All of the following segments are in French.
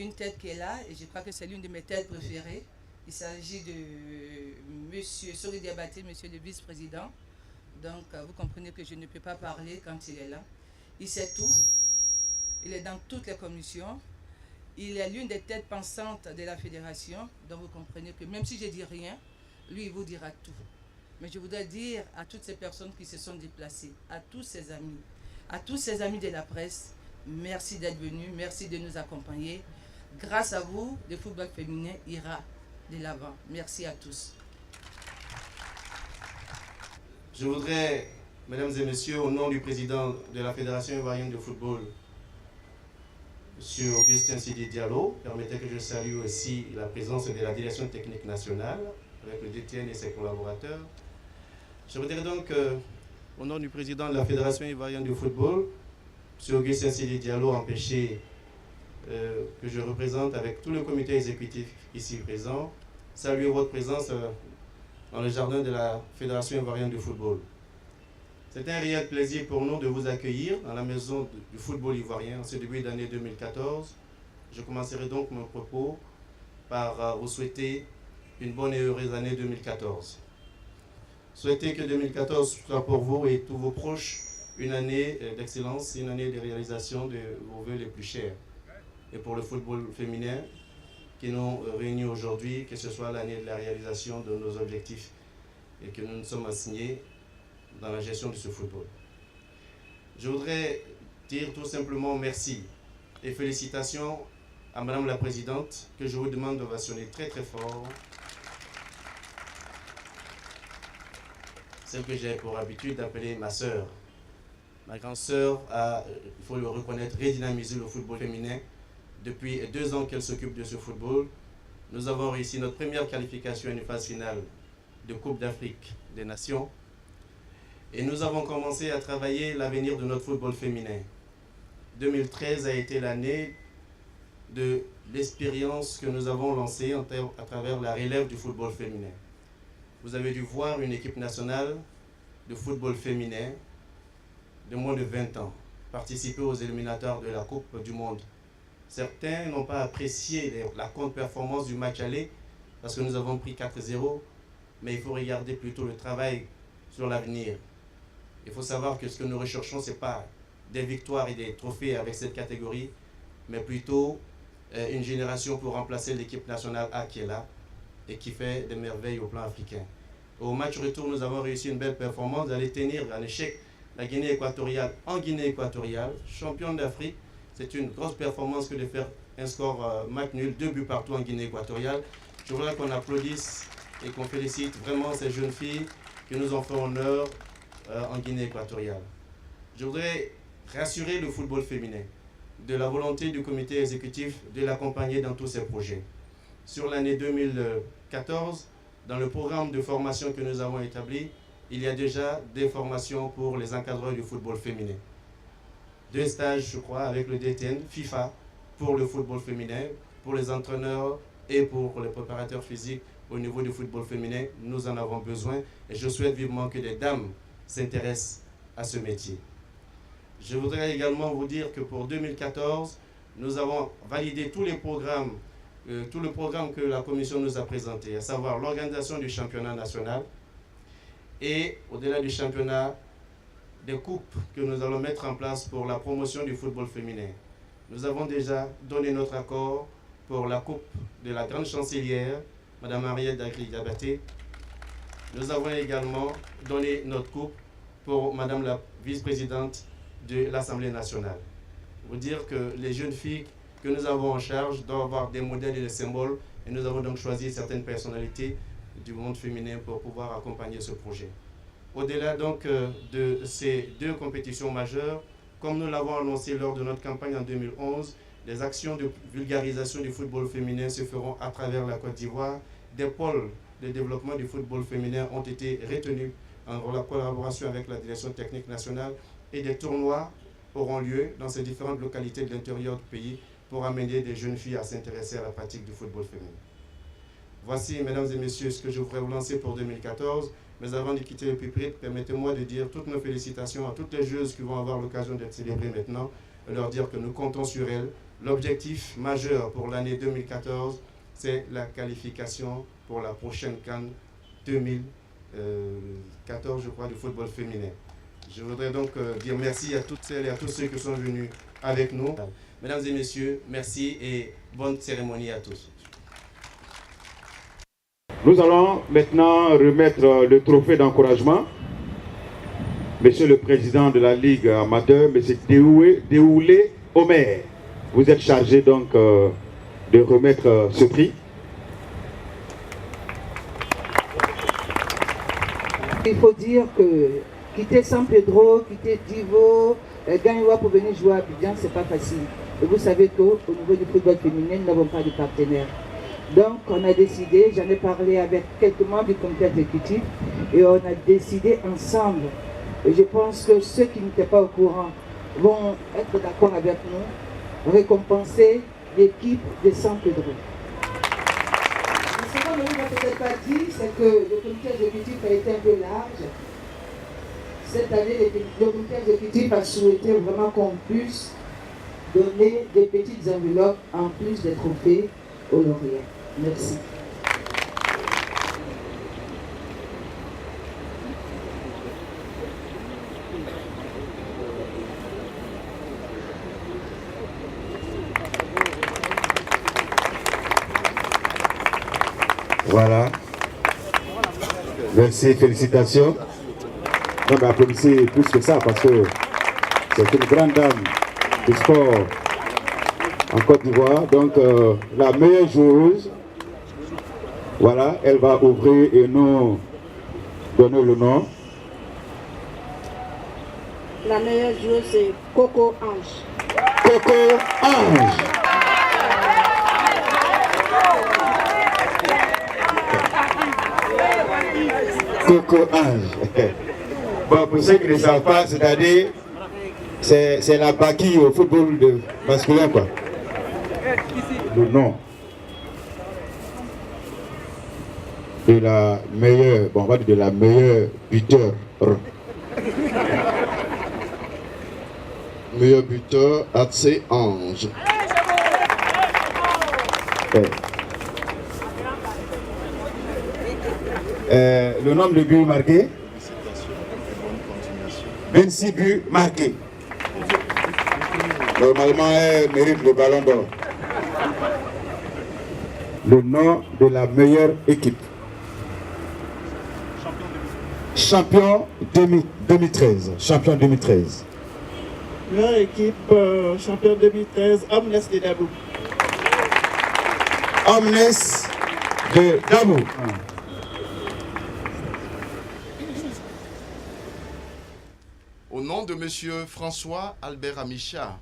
une tête qui est là et je crois que c'est l'une de mes têtes préférées. Il s'agit de Monsieur Sori Diabaté, Monsieur le vice-président. Donc, vous comprenez que je ne peux pas parler quand il est là. Il sait tout. Il est dans toutes les commissions. Il est l'une des têtes pensantes de la fédération. Donc, vous comprenez que même si je ne dis rien, lui, il vous dira tout. Mais je voudrais dire à toutes ces personnes qui se sont déplacées, à tous ses amis de la presse, merci d'être venus, merci de nous accompagner. Grâce à vous, le football féminin ira de l'avant. Merci à tous. Je voudrais, mesdames et messieurs, au nom du président de la Fédération ivoirienne de football, M. Augustin Sidi Diallo, permettez que je salue aussi la présence de la direction technique nationale, avec le DTN et ses collaborateurs. Je voudrais donc, au nom du président de la Fédération ivoirienne de football, M. Augustin Sidi Diallo, empêché que je représente avec tout le comité exécutif ici présent, saluer votre présence dans le jardin de la Fédération ivoirienne de football. C'est un réel plaisir pour nous de vous accueillir dans la maison du football ivoirien en ce début d'année 2014. Je commencerai donc mon propos par vous souhaiter une bonne et heureuse année 2014. Souhaitez que 2014 soit pour vous et tous vos proches une année d'excellence, une année de réalisation de vos vœux les plus chers. Et pour le football féminin qui nous réunit aujourd'hui, que ce soit l'année de la réalisation de nos objectifs et que nous nous sommes assignés dans la gestion de ce football. Je voudrais dire tout simplement merci et félicitations à Madame la Présidente, que je vous demande d'ovationner très très fort. Celle que j'ai pour habitude d'appeler ma sœur. Ma grande sœur a, il faut le reconnaître, redynamisé le football féminin. Depuis 2 ans qu'elle s'occupe de ce football, nous avons réussi notre première qualification à une phase finale de Coupe d'Afrique des Nations. Et nous avons commencé à travailler l'avenir de notre football féminin. 2013 a été l'année de l'expérience que nous avons lancée à travers la relève du football féminin. Vous avez dû voir une équipe nationale de football féminin de moins de 20 ans participer aux éliminatoires de la Coupe du Monde. Certains n'ont pas apprécié la contre-performance du match aller parce que nous avons pris 4-0, mais il faut regarder plutôt le travail sur l'avenir. Il faut savoir que ce que nous recherchons, ce n'est pas des victoires et des trophées avec cette catégorie, mais plutôt une génération pour remplacer l'équipe nationale A qui est là et qui fait des merveilles au plan africain. Au match retour, nous avons réussi une belle performance d'aller tenir en échec la Guinée équatoriale en Guinée équatoriale, championne d'Afrique. C'est une grosse performance que de faire un score match nul, 2 buts partout en Guinée équatoriale. Je voudrais qu'on applaudisse et qu'on félicite vraiment ces jeunes filles qui nous ont fait honneur en Guinée équatoriale. Je voudrais rassurer le football féminin de la volonté du comité exécutif de l'accompagner dans tous ces projets. Sur l'année 2014, dans le programme de formation que nous avons établi, il y a déjà des formations pour les encadreurs du football féminin. 2 stages, je crois, avec le DTN, FIFA, pour le football féminin, pour les entraîneurs et pour les préparateurs physiques au niveau du football féminin. Nous en avons besoin et je souhaite vivement que des dames s'intéressent à ce métier. Je voudrais également vous dire que pour 2014, nous avons validé tous les programmes, tout le programme que la Commission nous a présenté, à savoir l'organisation du championnat national et, au-delà du championnat, des coupes que nous allons mettre en place pour la promotion du football féminin. Nous avons déjà donné notre accord pour la coupe de la grande chancelière, Mme Mariette Dagri-Diabaté. Nous avons également donné notre coupe pour Mme la vice-présidente de l'Assemblée nationale. Vous dire que les jeunes filles que nous avons en charge doivent avoir des modèles et des symboles et nous avons donc choisi certaines personnalités du monde féminin pour pouvoir accompagner ce projet. Au-delà donc de ces 2 compétitions majeures, comme nous l'avons annoncé lors de notre campagne en 2011, des actions de vulgarisation du football féminin se feront à travers la Côte d'Ivoire. Des pôles de développement du football féminin ont été retenus en collaboration avec la direction technique nationale et des tournois auront lieu dans ces différentes localités de l'intérieur du pays pour amener des jeunes filles à s'intéresser à la pratique du football féminin. Voici, mesdames et messieurs, ce que je voudrais vous lancer pour 2014. Mais avant de quitter le pupitre, permettez-moi de dire toutes nos félicitations à toutes les joueuses qui vont avoir l'occasion d'être célébrées maintenant et leur dire que nous comptons sur elles. L'objectif majeur pour l'année 2014, c'est la qualification pour la prochaine CAN 2014, je crois, du football féminin. Je voudrais donc dire merci à toutes celles et à tous ceux qui sont venus avec nous. Mesdames et messieurs, merci et bonne cérémonie à tous. Nous allons maintenant remettre le trophée d'encouragement. Monsieur le Président de la Ligue amateur, Monsieur Déoulé Omer, vous êtes chargé donc de remettre ce prix. Il faut dire que quitter San Pedro, quitter Divo, Gagnoua pour venir jouer à Abidjan, c'est pas facile. Et vous savez qu'au niveau du football féminin, nous n'avons pas de partenaires. Donc on a décidé, j'en ai parlé avec quelques membres du comité exécutif, et on a décidé ensemble. Et je pense que ceux qui n'étaient pas au courant vont être d'accord avec nous, récompenser l'équipe de San Pedro. Ce qu'on ne vous a peut-être pas dit, c'est que le comité exécutif a été un peu large. Cette année, le comité exécutif a souhaité vraiment qu'on puisse donner des petites enveloppes en plus des trophées aux lauréats. Merci. Voilà. Merci, félicitations. Non, mais applaudissez plus que ça parce que c'est une grande dame du sport en Côte d'Ivoire. Donc, la meilleure joueuse, voilà, elle va ouvrir et nous donner le nom. La meilleure joueuse, c'est Coco Ange. Coco Ange. Coco Ange. Bon, pour ceux qui ne savent pas, c'est-à-dire, c'est la baquille au football masculin, quoi. Le nom de la meilleure, bon, on va dire de la meilleure buteur. Meilleur buteur, AC Ange. Le nombre de buts marqués, 26 buts marqués. Normalement, elle mérite le ballon d'or. Le nom de la meilleure équipe. Champion 2013. Champion 2013. Meilleure équipe, champion 2013, Omnes de Dabou. Omnes de Dabou. Au nom de M. François Albert Amicha,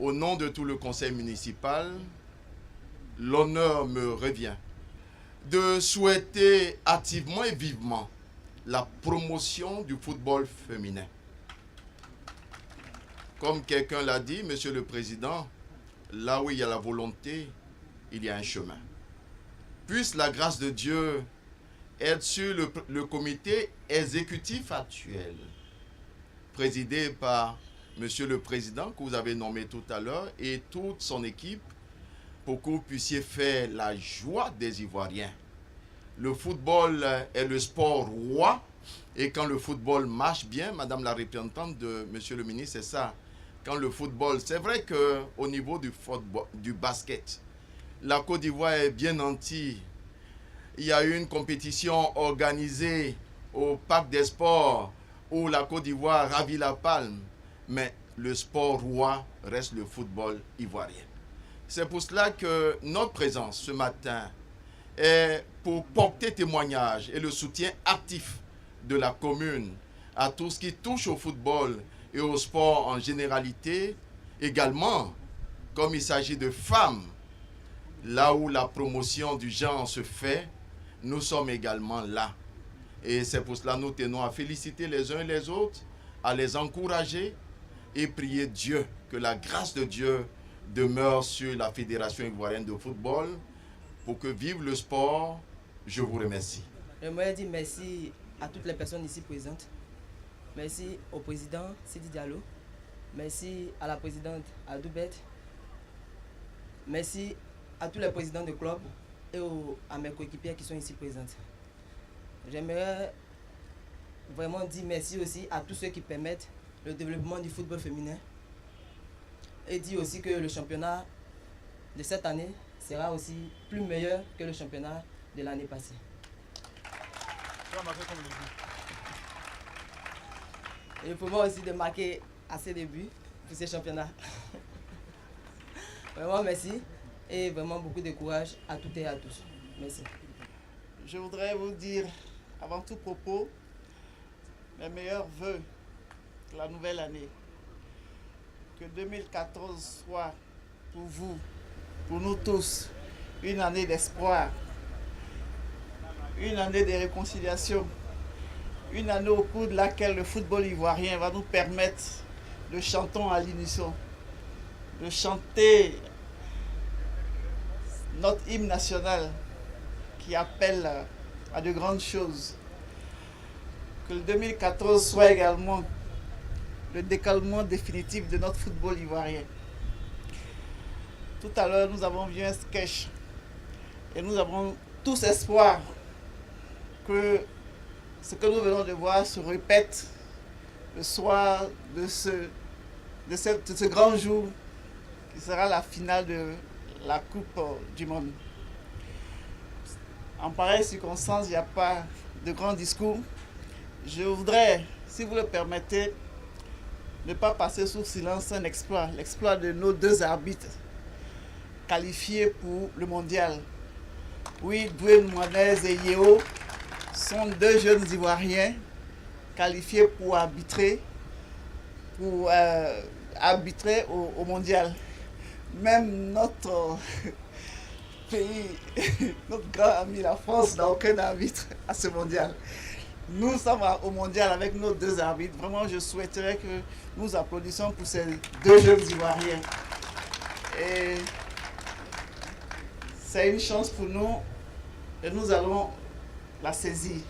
au nom de tout le conseil municipal, l'honneur me revient de souhaiter activement et vivement la promotion du football féminin. Comme quelqu'un l'a dit, Monsieur le Président, là où il y a la volonté, il y a un chemin. Puisse la grâce de Dieu être sur le comité exécutif actuel, présidé par Monsieur le Président, que vous avez nommé tout à l'heure, et toute son équipe, pour que vous puissiez faire la joie des Ivoiriens. Le football est le sport roi, et quand le football marche bien, Madame la représentante de Monsieur le ministre, c'est ça. Quand le football, c'est vrai qu'au niveau du basket, la Côte d'Ivoire est bien nantie. Il y a eu une compétition organisée au Parc des Sports où la Côte d'Ivoire ravit la palme. Mais le sport roi reste le football ivoirien. C'est pour cela que notre présence ce matin est pour porter témoignage et le soutien actif de la commune à tout ce qui touche au football et au sport en généralité. Également, comme il s'agit de femmes, là où la promotion du genre se fait, nous sommes également là. Et c'est pour cela que nous tenons à féliciter les uns et les autres, à les encourager et prier Dieu, que la grâce de Dieu demeure sur la Fédération ivoirienne de football pour que vive le sport. Je vous remercie. J'aimerais dire merci à toutes les personnes ici présentes. Merci au président Sidi Diallo. Merci à la présidente Adoubet. Merci à tous les présidents de club et à mes coéquipiers qui sont ici présents. J'aimerais vraiment dire merci aussi à tous ceux qui permettent le développement du football féminin et dire aussi que le championnat de cette année sera aussi plus meilleur que le championnat de l'année passée. Et pour moi aussi de marquer assez de buts pour ce championnat. Vraiment merci et vraiment beaucoup de courage à toutes et à tous. Merci. Je voudrais vous dire, avant tout propos, mes meilleurs vœux pour la nouvelle année. Que 2014 soit pour vous, pour nous tous, une année d'espoir, une année de réconciliation, une année au cours de laquelle le football ivoirien va nous permettre de chanter à l'unisson, de chanter notre hymne national qui appelle à de grandes choses. Que le 2014 soit également le décalement définitif de notre football ivoirien. Tout à l'heure, nous avons vu un sketch et nous avons tous espoir que ce que nous venons de voir se répète le soir de ce grand jour qui sera la finale de la Coupe du Monde. En pareille circonstance, il n'y a pas de grand discours. Je voudrais, si vous le permettez, ne pas passer sous silence un exploit, l'exploit de nos deux arbitres qualifiés pour le mondial. Oui, Dwayne Mwanez et Yeo sont deux jeunes Ivoiriens qualifiés pour arbitrer, au mondial. Même notre pays, notre grand ami la France n'a aucun arbitre à ce mondial. Nous sommes au mondial avec nos deux arbitres. Vraiment, je souhaiterais que nous applaudissions pour ces deux jeunes Ivoiriens. Et c'est une chance pour nous et nous allons la saisir.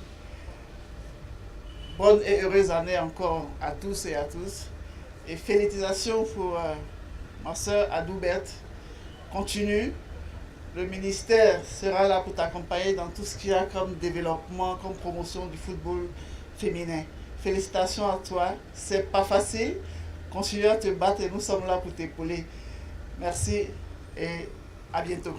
Bonne et heureuse année encore à tous et à tous. Et félicitations pour ma soeur Adoubert. Continue. Le ministère sera là pour t'accompagner dans tout ce qu'il y a comme développement, comme promotion du football féminin. Félicitations à toi. C'est pas facile. Continue à te battre et nous sommes là pour t'épauler. Merci et à bientôt.